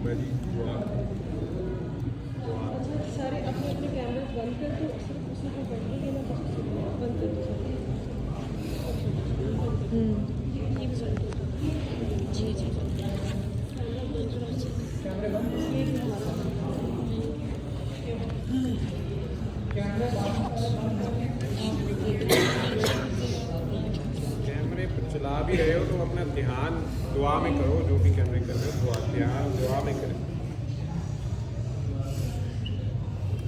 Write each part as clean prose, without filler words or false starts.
بھائی دعا اچھا سارے اپنے اپنے کیمرے بند کر دو، صرف اسی کو بند دینا، بس اسی کو بند کر دو سارے. یہ بھی بند کر دو. جی جی کیمرہ بند کرو. یہ بھی ہمارا کیمرے چلا بھی رہے ہو تو اپنا دھیان دعا میں کرو، جو بھی کیمرے کر رہے ہو دھیان دعا میں کریں.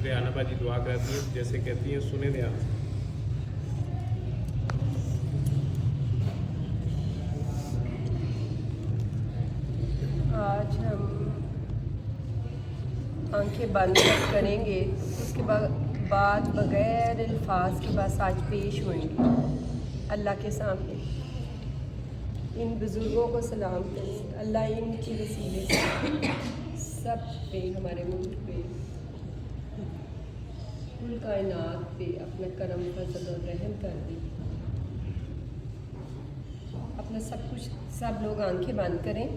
ریحانہ باجی دعا کرتی ہیں، جیسے کہتی ہیں سنیں دھیان سے. آج ہم آنکھیں بند کریں گے، اس کے بعد بغیر الفاظ کے بس آج پیش ہوئیں گے اللہ کے سامنے. ان بزرگوں کو سلام کریں. اللہ ان کی وسیلے سے سب پہ، ہمارے ملک پہ، کل کائنات پہ اپنا کرم فضل اور رحم کر دے. اپنا سب کچھ، سب لوگ آنکھیں بند کریں،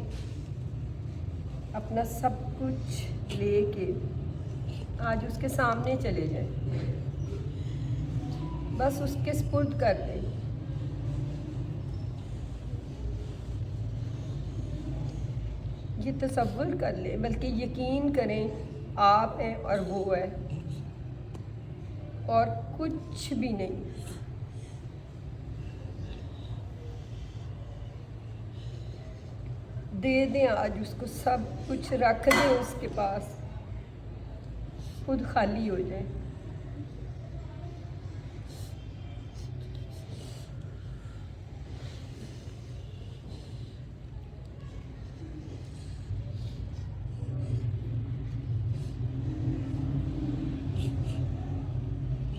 اپنا سب کچھ لے کے آج اس کے سامنے چلے جائیں، بس اس کے سپرد کر دیں. یہ تصور کر لیں، بلکہ یقین کریں آپ ہیں اور وہ ہے اور کچھ بھی نہیں. دے دیں آج اس کو سب کچھ، رکھ دیں اس کے پاس، خود خالی ہو جائیں.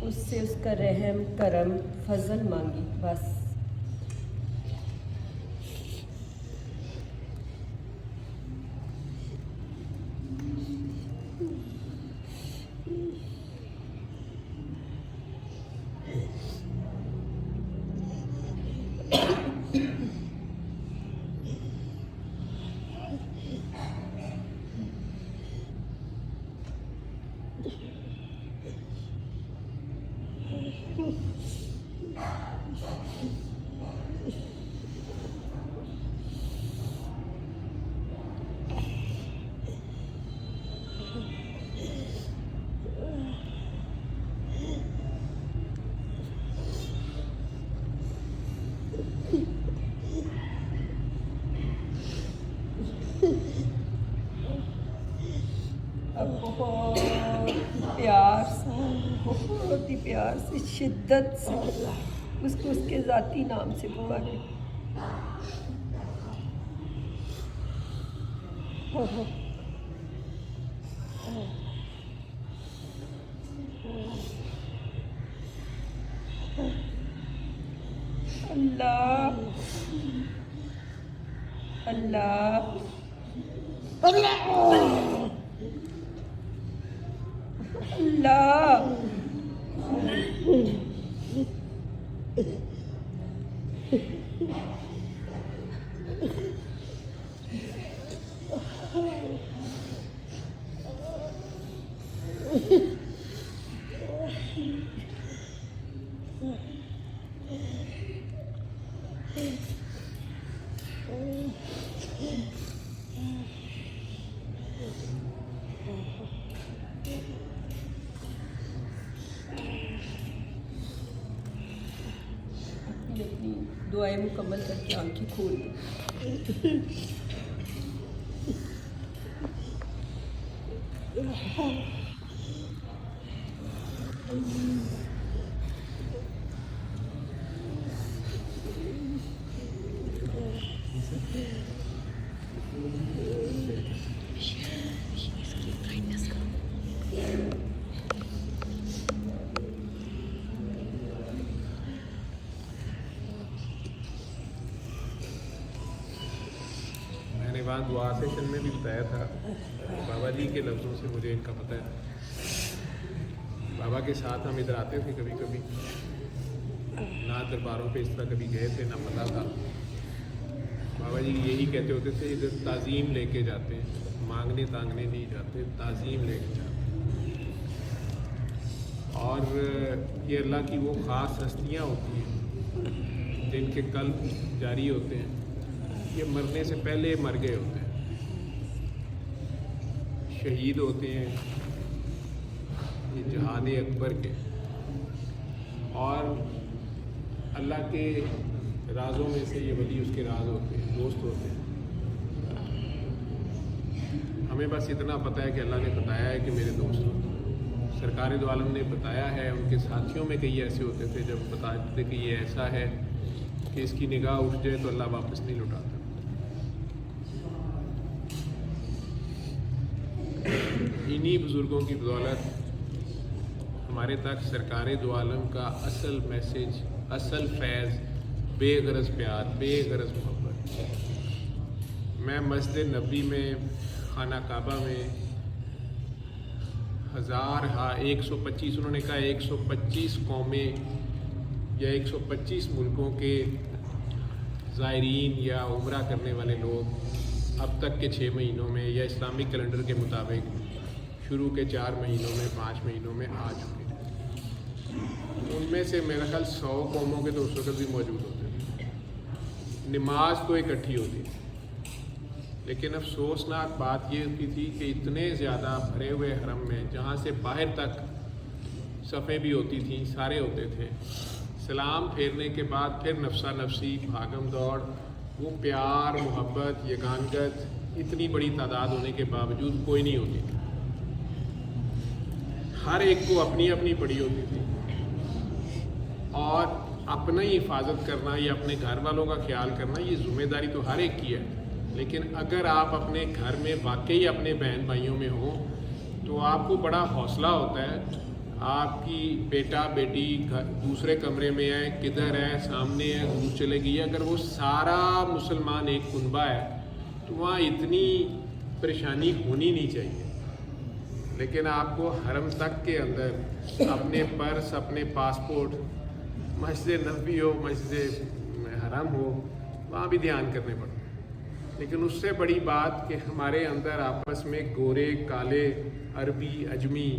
اس سے اس کا رحم کرم فضل مانگی بس. اب بہت ہی پیار سے شدت سے اس کو اس کے ذاتی نام سے پکاریں. اللہ اللہ اللہ. اپنی دعائیں مکمل کر کے آنکھیں کھول دیں. وہاں دعا سیشن میں بھی بتایا تھا، بابا جی کے لفظوں سے مجھے ان کا پتہ ہے. بابا کے ساتھ ہم ادھر آتے تھے کبھی کبھی، نہ درباروں پہ اس طرح کبھی گئے تھے نہ پتہ تھا. بابا جی یہی کہتے ہوتے تھے ادھر تعظیم لے کے جاتے ہیں، मांगने तांगने नहीं जाते, ताज़ीम लेके जाते। और ये अल्लाह की वो ख़ास हस्तियाँ होती हैं जिनके कल्ब जारी होते हैं, ये मरने से पहले मर गए होते हैं, शहीद होते हैं ये जहाद अकबर के, और अल्लाह के राज़ों में से ये वली उसके राज होते हैं, दोस्त होते हैं। हमें बस इतना पता है कि अल्लाह ने बताया है कि मेरे दोस्त हो। सरकार दो आलम ने बताया है, उनके साथियों में कई ऐसे होते थे जब बताते थे कि ये ऐसा है कि इसकी निगाह उठ जाए तो अल्लाह वापस नहीं लौटाता। इन्हीं बुज़ुर्गों की बदौलत हमारे तक सरकार दो आलम का असल मैसेज, असल फैज़, बेगरज प्यार, बेगरज मोहब्बत। मैं मस्जिद नबी में, खाना काबा में 125, उन्होंने कहा 125 कौमें या 125 मुल्कों के ज़ायरीन या उम्रा करने वाले लोग अब तक के 6 महीनों में या इस्लामिक कैलेंडर के मुताबिक शुरू के 4 महीनों में, 5 महीनों में आ चुके हैं। उनमें से मेरा ख्याल 100 कौमों के तो उस वक्त भी मौजूद होते थे। नमाज तो इकट्ठी होती थी, लेकिन अफसोसनाक बात ये होती थी कि इतने ज़्यादा भरे हुए हरम में, जहाँ से बाहर तक सफ़ें भी होती थी, सारे होते थे, सलाम फेरने के बाद फिर नफसा नफसी, भागम दौड़, वो प्यार, मोहब्बत, यगानगत इतनी बड़ी तादाद होने के बावजूद कोई नहीं होती थी। हर एक को अपनी अपनी पड़ी होती थी, और अपना ही हिफाजत करना या अपने घर वालों का ख्याल करना, ये ज़िम्मेदारी तो हर एक की है। लेकिन अगर आप अपने घर में वाकई अपने बहन भाइयों में हो तो आपको बड़ा हौसला होता है। आपकी बेटा बेटी दूसरे कमरे में है, किधर है, सामने है, दूर चले गई, अगर वो सारा मुसलमान एक कुनबा है तो वहाँ इतनी परेशानी होनी नहीं चाहिए। लेकिन आपको हरम तक के अंदर अपने पर्स, अपने पासपोर्ट, मस्जिद नबी हो, मस्जिद हरम हो, वहाँ भी ध्यान करने पड़ते हैं। लेकिन उससे बड़ी बात कि हमारे अंदर आपस में गोरे, काले, अरबी, अजमी,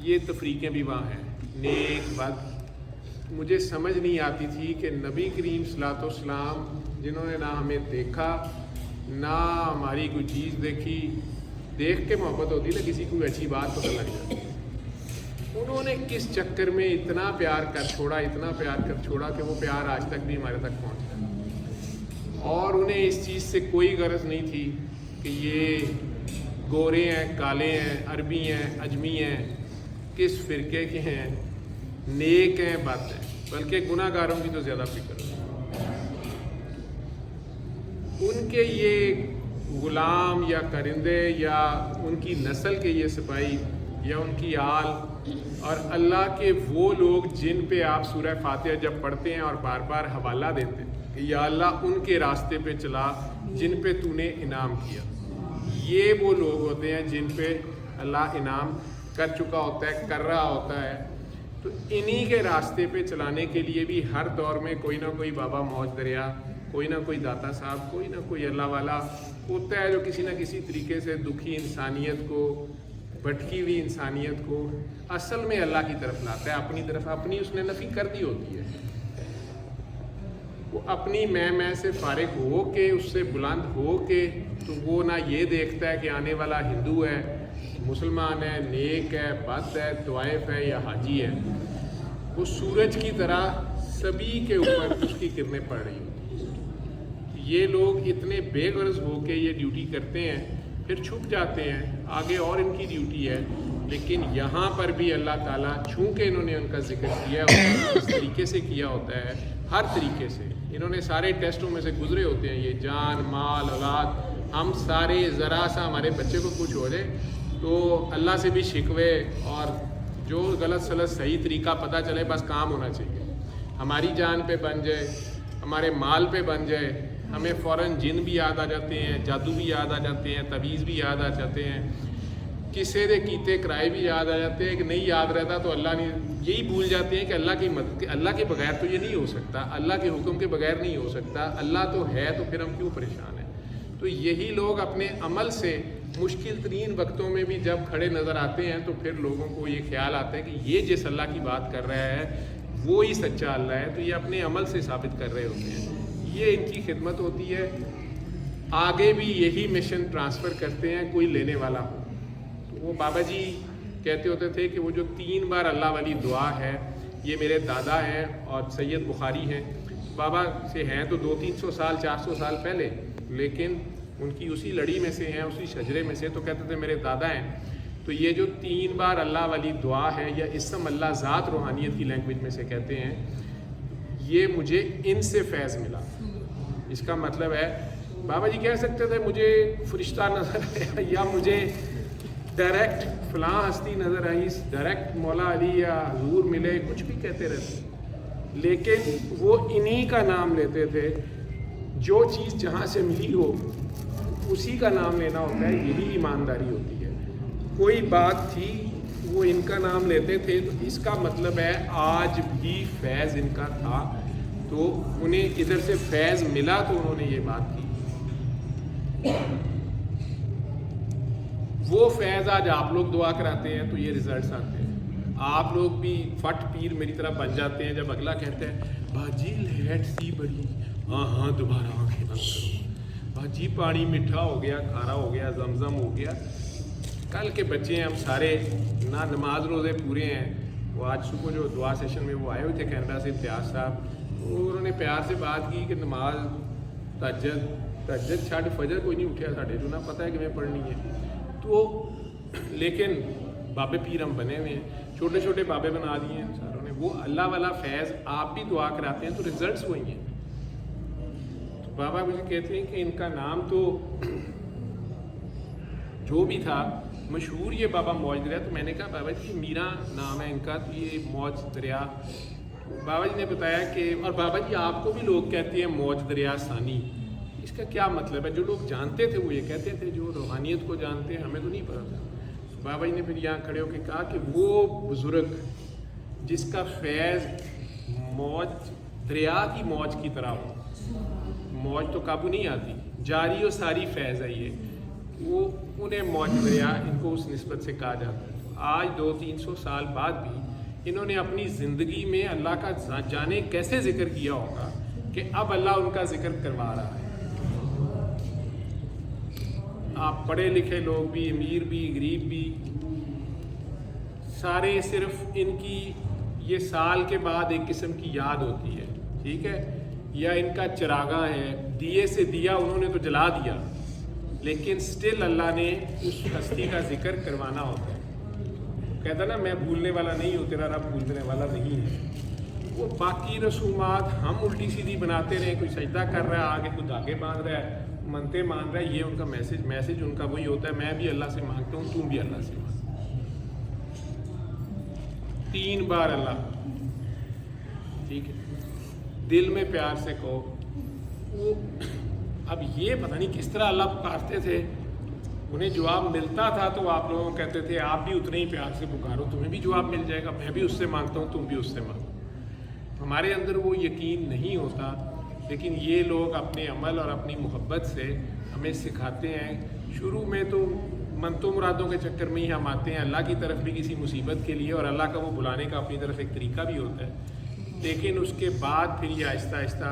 ये तफरीक़ें भी वहाँ हैं, नेक, बद। मुझे समझ नहीं आती थी कि नबी करीम सल्लल्लाहु अलैहि वसल्लम जिन्होंने ना हमें देखा, ना हमारी कोई चीज़ देखी, देख के मोहब्बत होती ना, किसी को अच्छी बात पता लग जाती, उन्होंने किस चक्कर में इतना प्यार कर छोड़ा, इतना प्यार कर छोड़ा कि वो प्यार आज तक भी हमारे तक पहुँच गया। और उन्हें इस चीज़ से कोई गरज नहीं थी कि ये गोरे हैं, काले हैं, अरबी हैं, अजमी हैं, किस फ़िरके के हैं, नेक हैं, बद हैं, बल्कि गुनाहगारों की तो ज़्यादा फिक्र है। उनके ये ग़ुलाम या करिंदे या उनकी नस्ल के ये सिपाही या उनकी आल, और अल्लाह के वो लोग जिन पे आप सूरह फातिहा जब पढ़ते हैं और बार बार हवाला देते हैं कि या अल्लाह उनके रास्ते पे चला जिन पे तूने इनाम किया, ये वो लोग होते हैं जिन पे अल्लाह इनाम कर चुका होता है, कर रहा होता है। तो इन्हीं के रास्ते पे चलाने के लिए भी हर दौर में कोई ना कोई बाबा मौज दरिया, कोई ना कोई दाता साहब, कोई ना कोई अल्लाह वाला होता है जो किसी न किसी तरीके से दुखी इंसानियत को, भटकी हुई इंसानियत को असल में अल्लाह की तरफ लाता है, अपनी तरफ। अपनी उसने नफ़ी कर दी होती है, वो अपनी मैं से फारिग हो के, उससे बुलंद हो के, तो वो ना ये देखता है कि आने वाला हिंदू है, मुसलमान है, नेक है, बद है, तवाइफ है या हाजी है। वो सूरज की तरह सभी के ऊपर उसकी किरणें पड़ रही होती हैं। ये लोग इतने बेगर्ज हो के ये ड्यूटी करते हैं, फिर छुप जाते हैं, आगे और इनकी ड्यूटी है। लेकिन यहाँ पर भी अल्लाह ताला चूँकि इन्होंने उनका जिक्र किया है, इस तरीके से किया होता है, हर तरीके से इन्होंने सारे टेस्टों में से गुजरे होते हैं। ये जान, माल, औलाद, हम सारे ज़रा सा हमारे बच्चे को कुछ हो जाए तो अल्लाह से भी शिकवे, और जो गलत सलत सही तरीका पता चले, बस काम होना चाहिए, हमारी जान पे बन जाए, हमारे माल पे बन जाए। हमें फ़ौरन जिन भी याद आ जाते हैं, जादू भी याद आ जाते हैं, तवीज़ भी याद आ जाते हैं, किसे दे कीते किराए भी याद आ जाते हैं। कि नहीं याद रहता तो अल्लाह ने यही भूल जाते हैं कि अल्लाह की मदद, अल्लाह के बगैर तो ये नहीं हो सकता, अल्लाह के हुक्म के बगैर नहीं हो सकता, अल्लाह तो है, तो फिर हम क्यों परेशान हैं। तो यही लोग अपने अमल से मुश्किल तरीन वक्तों में भी जब खड़े नज़र आते हैं तो फिर लोगों को ये ख्याल आता है कि ये जिस अल्लाह की बात कर रहा है वो ही सच्चा अल्लाह है, तो ये अपने अमल से साबित कर रहे होते हैं। ये इनकी खिदमत होती है। आगे भी यही मिशन ट्रांसफ़र करते हैं कोई लेने वाला हो। तो वो बाबा जी कहते होते थे कि वो जो 3 बार अल्लाह वाली दुआ है, ये मेरे दादा हैं और सैयद बुखारी हैं, बाबा से हैं तो 200-300 साल 400 साल पहले, लेकिन उनकी उसी लड़ी में से हैं, उसी शजरे में से। तो कहते थे मेरे दादा हैं। तो ये जो 3 बार अल्लाह वाली दुआ है या इसम अल्लाह ज़ात रूहानियत की लैंग्वेज में से कहते हैं, ये मुझे इनसे फैज़ मिला। इसका मतलब है बाबा जी कह सकते थे मुझे फरिश्ता नज़र आया या मुझे डायरेक्ट फ़लाँ हस्ती नज़र आई, डायरेक्ट मौला अली या हजूर मिले, कुछ भी कहते रहते, लेकिन वो इन्हीं का नाम लेते थे। जो चीज़ जहाँ से मिली हो उसी का नाम लेना होता है, यही ईमानदारी होती है। कोई बात थी वो इनका नाम लेते थे, तो इसका मतलब है आज भी फैज़ इनका था, तो उन्हें इधर से फैज़ मिला तो उन्होंने ये बात की। वो फैज़ आज आप लोग दुआ कराते हैं तो ये रिजल्ट्स आते हैं। आप लोग भी फट पीर मेरी तरह बन जाते हैं जब अगला कहते हैं बाजी लेट सी बड़ी, हाँ दोबारा आंखें बंद करो, बाजी पानी मीठा हो गया, खारा हो गया, जमजम हो गया। कल के बच्चे हैं हम सारे, ना नमाज रोज़े पूरे हैं। वो आज सुबह जो दुआ सेशन में वो आए हुए थे कनाडा से इम्तियाज़ साहब, उन्होंने प्यार से बात की कि नमाज तहज्जुद छड़ फजर कोई नहीं उठा साढ़े जो ना पता है कि मैं पढ़नी है। तो लेकिन बाबे पीर हम बने हुए हैं, छोटे छोटे बाबे बना दिए हैं सारों ने। वो अल्लाह वाला फैज़ आप भी दुआ कराते हैं तो रिजल्ट्स वही हैं। तो बाबा मुझे कहते हैं कि इनका नाम तो जो भी था मशहूर ये बाबा मौज दरिया। तो मैंने कहा बाबा जी मीरा नाम है इनका, तो ये मौज दरिया। बाबा जी ने बताया कि और बाबा जी आपको भी लोग कहते हैं मौज दरिया सानी, इसका क्या मतलब है? जो लोग जानते थे वो ये कहते थे, जो रूहानियत को जानते हैं हमें तो नहीं पता था। तो बाबा जी ने फिर यहाँ खड़े होकर कहा कि वो बुज़ुर्ग जिसका फैज़ मौज दरिया की मौज की तरह हो, मौज तो काबू नहीं आती, जारी और सारी फैज़ है ये, वो उन्हें मौज दरिया इनको उस निस्बत से कहा जाता है। तो आज 200-300 साल बाद भी इन्होंने अपनी ज़िंदगी में अल्लाह का जाने कैसे ज़िक्र किया होगा कि अब अल्लाह उनका ज़िक्र करवा रहा है। आप पढ़े लिखे लोग भी, अमीर भी, गरीब भी, सारे सिर्फ इनकी ये साल के बाद एक किस्म की याद होती है, ठीक है, या इनका चिरागा है, दिए से दिया उन्होंने तो जला दिया, लेकिन स्टिल अल्लाह ने उस हस्ती का जिक्र करवाना होता है। कहता ना मैं भूलने वाला नहीं हूँ, तेरा रब भूलने वाला नहीं है। वो बाकी रसूमात हम उल्टी सीधी बनाते रहे, कोई सजदा कर रहा है आगे, कोई धागे बांध रहा है, मनते मान रहा है, ये उनका मैसेज उनका वही होता है, मैं भी अल्लाह से मांगता हूँ, तुम भी अल्लाह से मांग। 3 बार अल्लाह, ठीक है, दिल में प्यार से कहो। वो अब ये पता नहीं किस तरह अल्लाह पुकारते थे, उन्हें जवाब मिलता था तो आप लोगों को कहते थे आप भी उतने ही प्यार से पुकारो, तुम्हें भी जवाब मिल जाएगा, मैं भी उससे मांगता हूँ, तुम भी उससे मांगो। हमारे अंदर वो यकीन नहीं होता, लेकिन ये लोग अपने अमल और अपनी मोहब्बत से हमें सिखाते हैं। शुरू में तो मनतो मुरादों के चक्कर में ही हम आते हैं अल्लाह की तरफ भी किसी मुसीबत के लिए, और अल्लाह का वो बुलाने का अपनी तरफ एक तरीका भी होता है, लेकिन उसके बाद फिर ये आहिस्ता आहिस्ता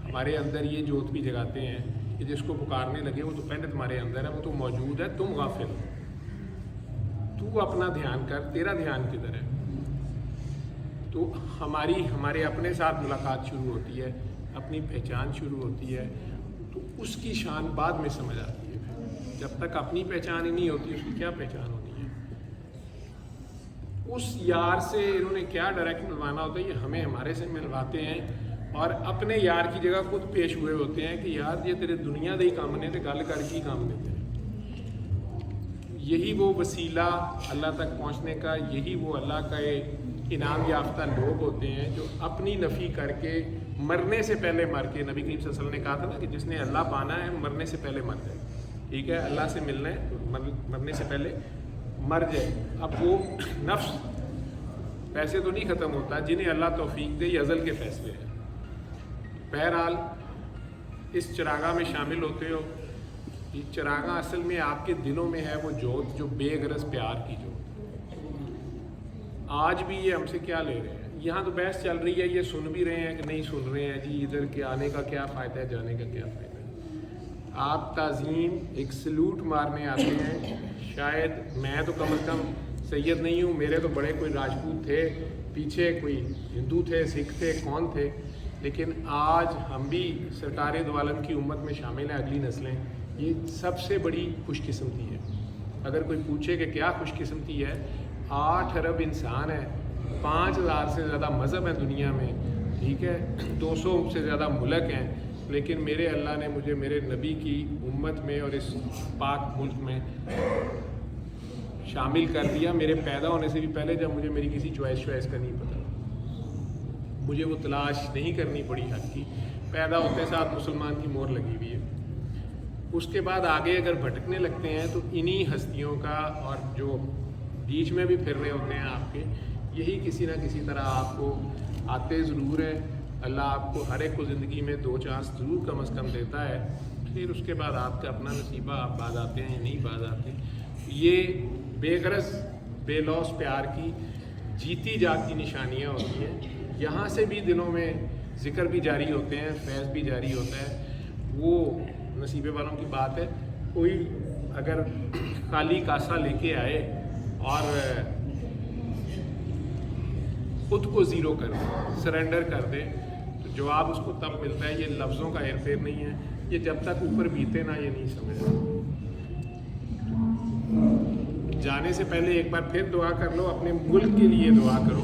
हमारे अंदर ये जोत भी जगाते हैं कि जिसको पुकारने लगे वो तो पहले तुम्हारे अंदर है, वो तो मौजूद है, तुम गाफिल हो, तू अपना ध्यान कर, तेरा ध्यान किधर है। तो हमारे अपने साथ मुलाकात शुरू होती है, अपनी पहचान शुरू होती है, तो उसकी शान बाद में समझ आती है। जब तक अपनी पहचान ही नहीं होती उसकी क्या पहचान होनी है। उस यार से इन्होंने क्या डायरेक्ट मिलवाना होता है, ये हमें हमारे से मिलवाते हैं और अपने यार की जगह खुद पेश हुए होते हैं कि यार ये तेरे दुनिया दे ही काम ने, तो गल करके ही काम देते हैं। यही वो वसीला अल्लाह तक पहुँचने का, यही वो अल्लाह का इनाम याफ्ता लोग होते हैं जो अपनी नफ़ी करके मरने से पहले मर के, नबी करीम सल्लल्लाहु अलैहि वसल्लम ने कहा था ना कि जिसने अल्लाह पाना है मरने से पहले मर जाए, ठीक है, अल्लाह से मिलना है तो मरने से पहले मर जाए। अब वो नफ्स पैसे तो नहीं ख़त्म होता, जिन्हें अल्लाह तौफीक दे, ये अज़ल के फ़ैसले हैं। बहरहाल इस चरागा में शामिल होते हो, ये चरागां असल में आपके दिलों में है, वो जोत जो बेगरज प्यार की जोत। आज भी ये हमसे क्या ले रहे हैं? यहाँ तो बहस चल रही है, ये सुन भी रहे हैं कि नहीं सुन रहे हैं जी, इधर के आने का क्या फ़ायदा है, जाने का क्या फ़ायदा है। आप ताज़ीम एक सलूट मारने आते हैं। शायद मैं तो कम अज़ कम सैयद नहीं हूँ, मेरे तो बड़े कोई राजपूत थे पीछे, कोई हिंदू थे, सिख थे, कौन थे, लेकिन आज हम भी सरकार दो आलम की उम्मत में शामिल हैं, अगली नस्लें। ये सबसे बड़ी खुशकिस्मती है। अगर कोई पूछे कि क्या खुशकिस्मती है, 8 अरब इंसान है, 5000 से ज़्यादा मज़हब हैं दुनिया में, ठीक है, 200 से ज़्यादा मुल्क हैं, लेकिन मेरे अल्लाह ने मुझे मेरे नबी की उम्मत में और इस पाक मुल्क में शामिल कर दिया। मेरे पैदा होने से भी पहले, जब मुझे मेरी किसी चॉइस का नहीं पता, मुझे वो तलाश नहीं करनी पड़ी हक की, पैदा होते साथ मुसलमान की मोहर लगी हुई है। उसके बाद आगे अगर भटकने लगते हैं तो इन्हीं हस्तियों का, और जो बीच में भी फिर रहे होते हैं आपके, यही किसी ना किसी तरह आपको आते ज़रूर है। अल्लाह आपको हर एक को ज़िंदगी में 2 चांस ज़रूर कम अज़ कम देता है, फिर उसके बाद आपका अपना नसीबा, आप बाज आते हैं या नहीं बाज आते। ये बेगरज बेलौस प्यार की जीती जागती निशानियाँ होती हैं। यहाँ से भी दिलों में ज़िक्र भी जारी होते हैं, फैज़ भी जारी होता है। वो नसीबे वालों की बात है। कोई अगर खाली कासा लेके आए और खुद को ज़ीरो कर दे, सरेंडर कर दे, तो जवाब उसको तब मिलता है। ये लफ्ज़ों का हेरफेर नहीं है, ये जब तक ऊपर बीते ना, ये नहीं समझ। जाने से पहले एक बार फिर दुआ कर लो, अपने मुल्क के लिए दुआ करो।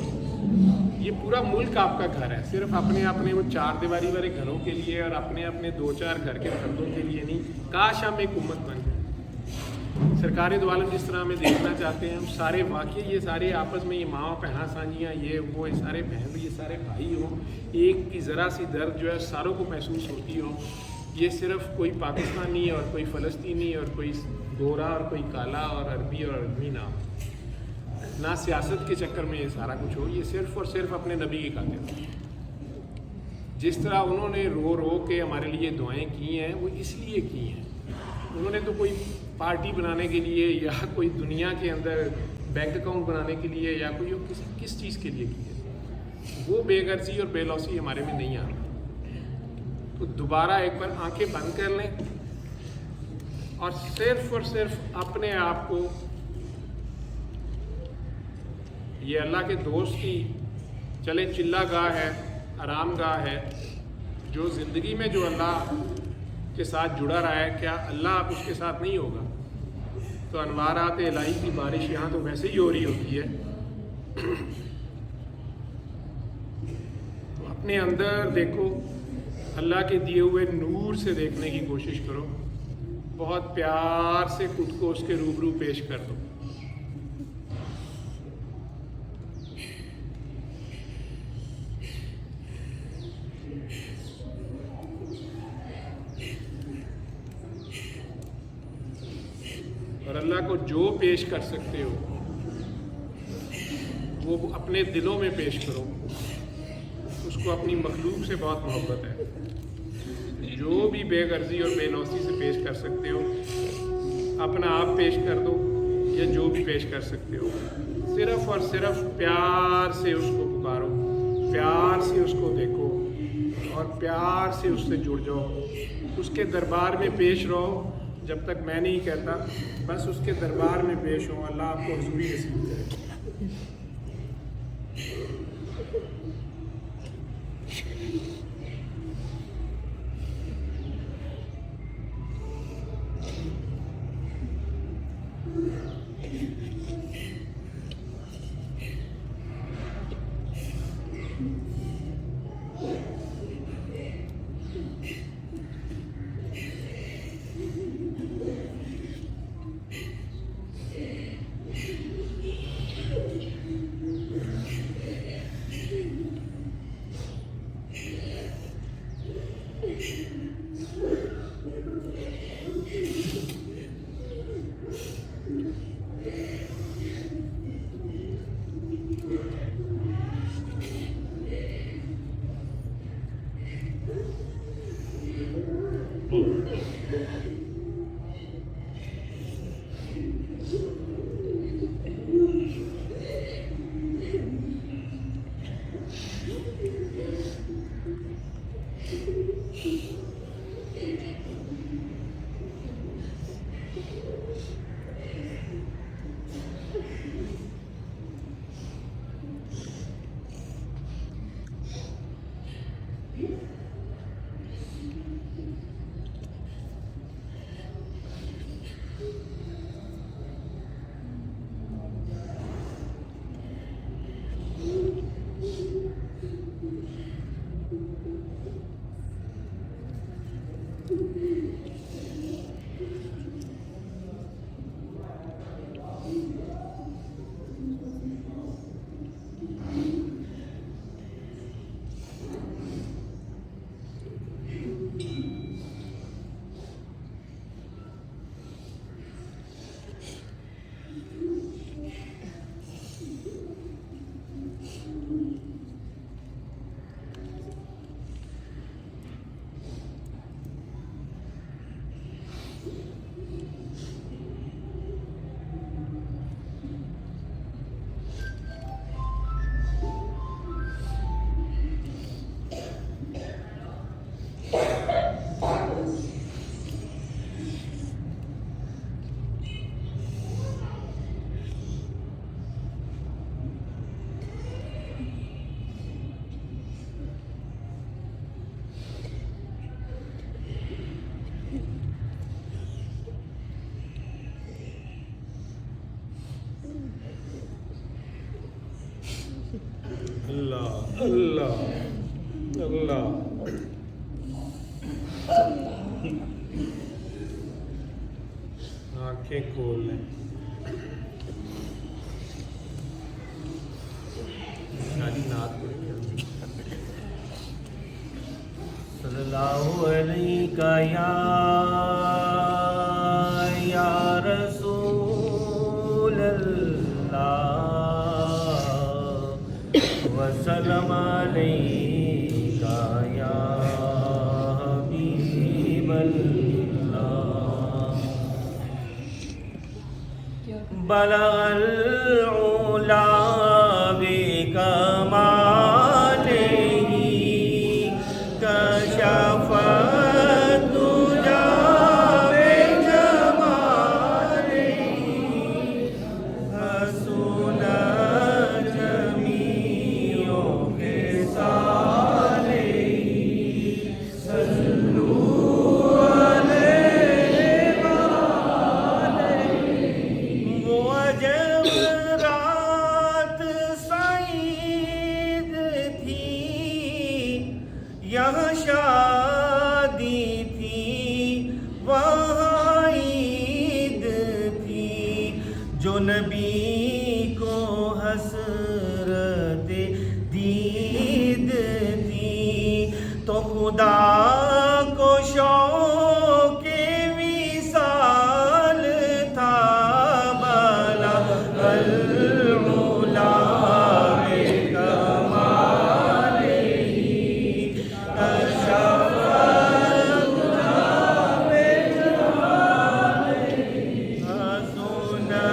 ये पूरा मुल्क आपका घर है, सिर्फ अपने वो 4 दीवारी वाले घरों के लिए और अपने 2-4 घर के फर्दों के लिए नहीं। काश हम एक उम्मत बन जाए। सरकार दो आलम जिस तरह हमें देखना चाहते हैं, हम सारे वाकई ये सारे आपस में, ये माँ बहना साझियाँ, ये वो, ये सारे बहन, ये सारे भाई हों, एक की ज़रा सी दर्द जो है सारों को महसूस होती हो। ये सिर्फ कोई पाकिस्तानी और कोई फ़लस्तीनी और कोई गोरा और कोई काला और अरबी और अरबी ना सियासत के चक्कर में ये सारा कुछ हो। ये सिर्फ और सिर्फ अपने नबी की खातिर। जिस तरह उन्होंने रो रो के हमारे लिए दुआएं की हैं, वो इसलिए की हैं। उन्होंने तो कोई पार्टी बनाने के लिए या कोई दुनिया के अंदर बैंक अकाउंट बनाने के लिए या कोई किस चीज़ के लिए की है। वो बेगर्जी और बेलौसी हमारे में नहीं आ रही। तो दोबारा एक बार आंखें बंद कर लें और सिर्फ अपने आप को ये अल्लाह के दोस्त की चले चिल्ला गाह है, आराम गाह है, जो ज़िंदगी में जो अल्लाह के साथ जुड़ा रहा है, क्या अल्लाह आप उसके साथ नहीं होगा? तो अनवारात इलाही की बारिश यहाँ तो वैसे ही हो रही होती है। तो अपने अंदर देखो, अल्लाह के दिए हुए नूर से देखने की कोशिश करो, बहुत प्यार से खुद को उसके रूबरू पेश कर दो। और अल्लाह को जो पेश कर सकते हो वो अपने दिलों में पेश करो। उसको अपनी मखलूक से बहुत मोहब्बत है। जो भी बेगर्जी और बेलौसी से पेश कर सकते हो, अपना आप पेश कर दो या जो भी पेश कर सकते हो। सिर्फ और सिर्फ प्यार से उसको पुकारो, प्यार से उसको देखो और प्यार से उससे जुड़ जाओ। उसके दरबार में पेश रहो जब तक मैं नहीं कहता, बस उसके दरबार में पेश हो। अल्लाह आपको हुजूरी नसीब करे। आंखें खोल लें। शादी नात पढ़ेंगे। सल्लल्लाहु अलैका या रसूल अल्लाह वसल्लम अलैका या हबीब अल्लाह बलगल उला बिकमालिही कशफत दुजा बिजमालिही हसुना जमीओ खिसालिही सल्लू वो अजब रात सईद थी, यहाँ शादी थी, वहाँ ईद थी, जो नबी को हसरत दीद थी, तो खुदा को शौक़ विसाल था। बला उला बिकमालिही कशफत हसुना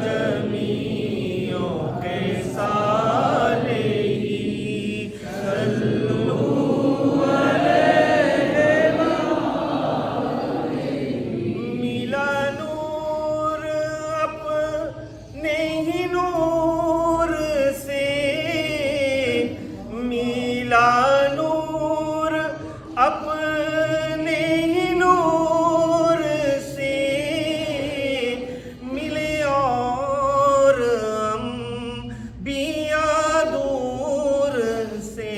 जमीओ खिसालिही सल्लू मिला नूर अपने ही नूर से, मिला नूर अपने ही नूर से, मिले और अंबिया दूर से,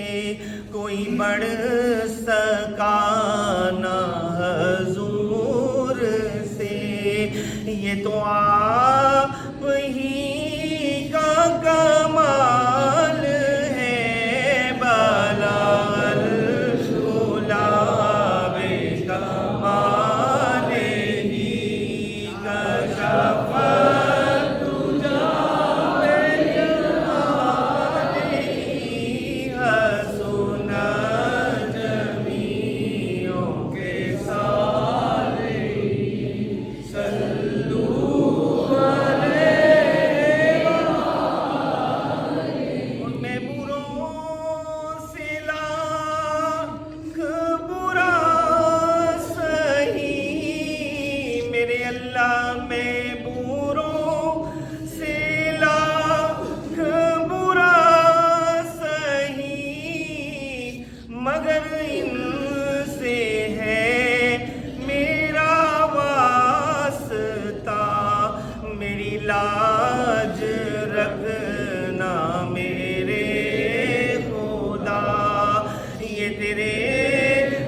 कोई बढ़ सका ना हजूर से। ये तो आप ही का कमाल है। बलाल उला बिकमालिही कशफत दुजा बिजमालिही हसुना जमीओ खिसालिही सल्लू उनमें बुरों से लाख बुरा सही, मेरे अल्लाह में बुरों से लाख बुरा सही, मगर इनसे है मेरा वास्ता, मेरी लाज रखना मेरे खुदा। ये तेरे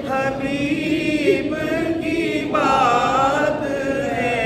हबीब की बात है।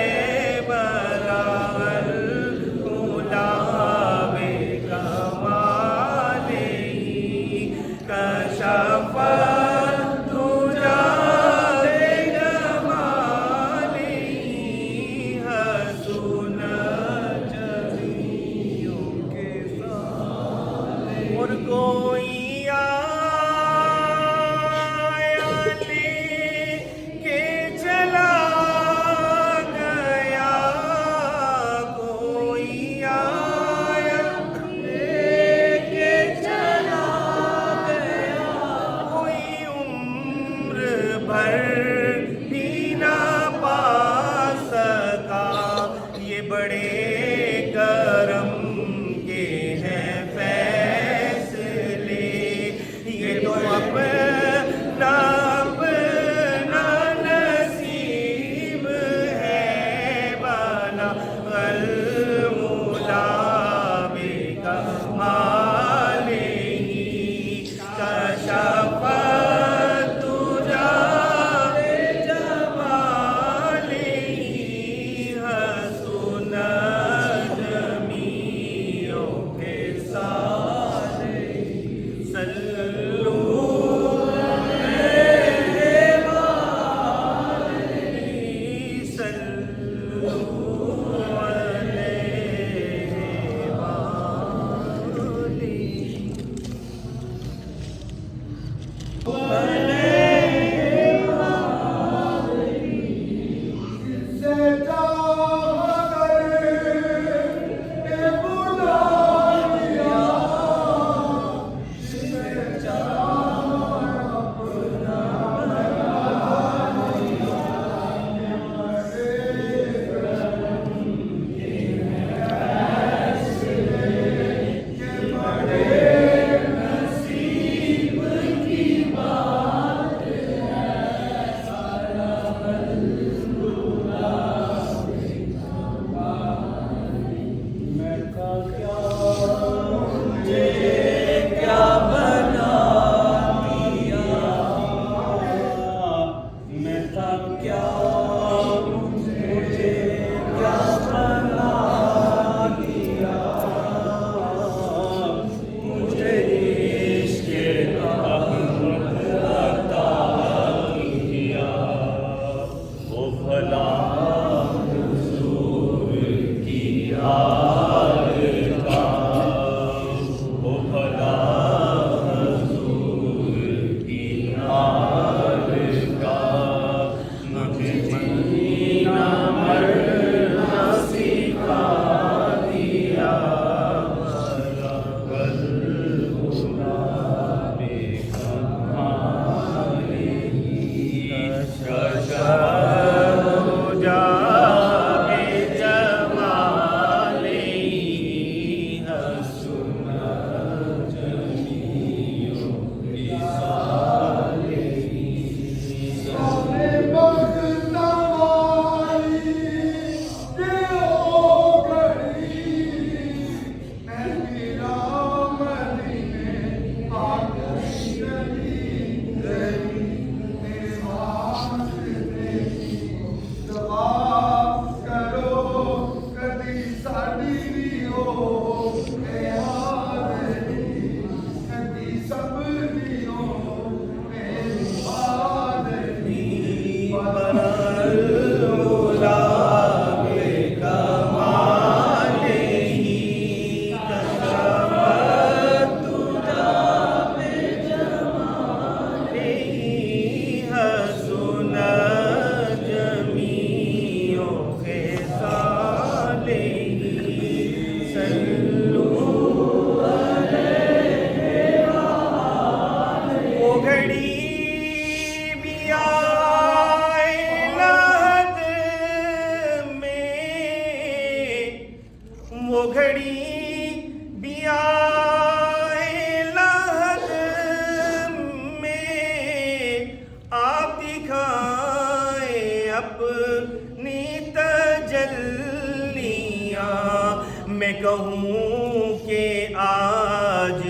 میں کہوں کہ آج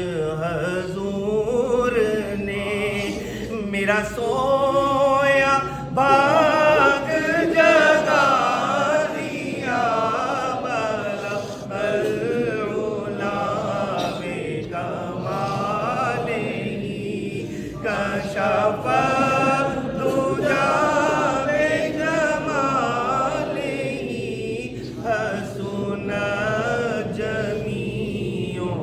حضور نے میرا سویا بھاگ جگا دیا بلا العلا بکمالہ کشف الدجا بجمالہ حسن جمیع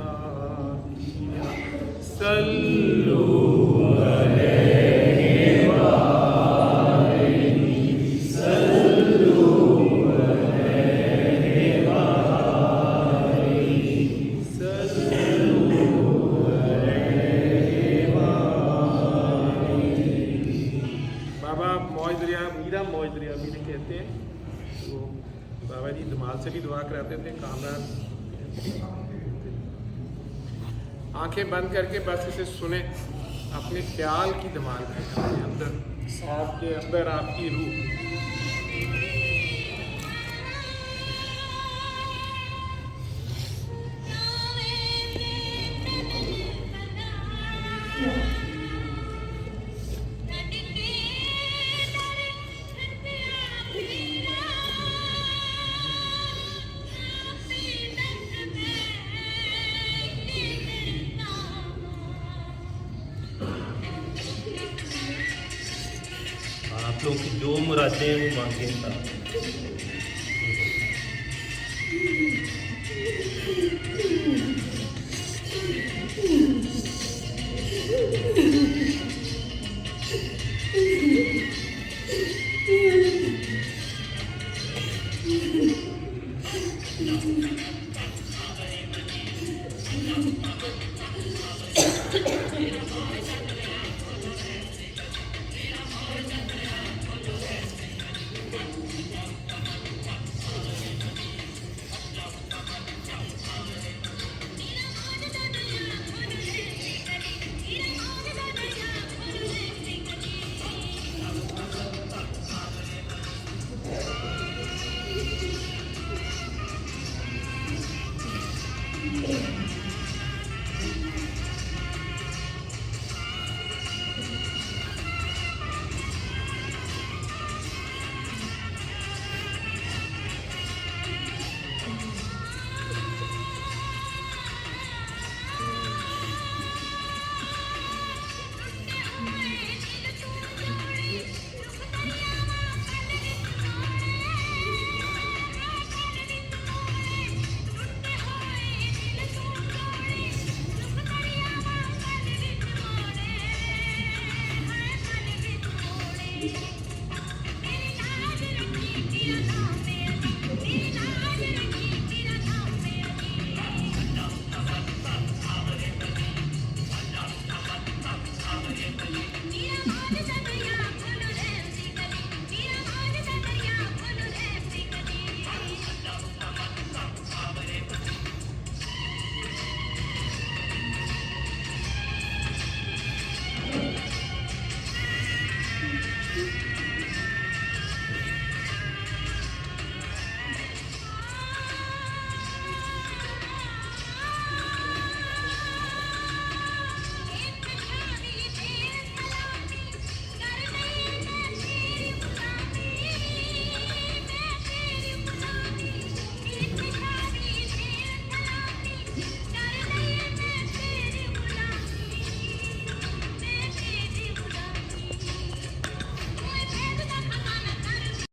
अदा किया सल्लू बाबा मौज दरिया मीरा मौज दरिया भी कहते हैं। तो बाबा जी दमाल से भी दुआ कराते थे, कामरान। आंखें बंद करके बस इसे सुने, अपने ख्याल की धमाल है अपने अंदर, आपके अंदर आपकी रूह। आप लोग की जो मुरादें हैं वो मांगे था।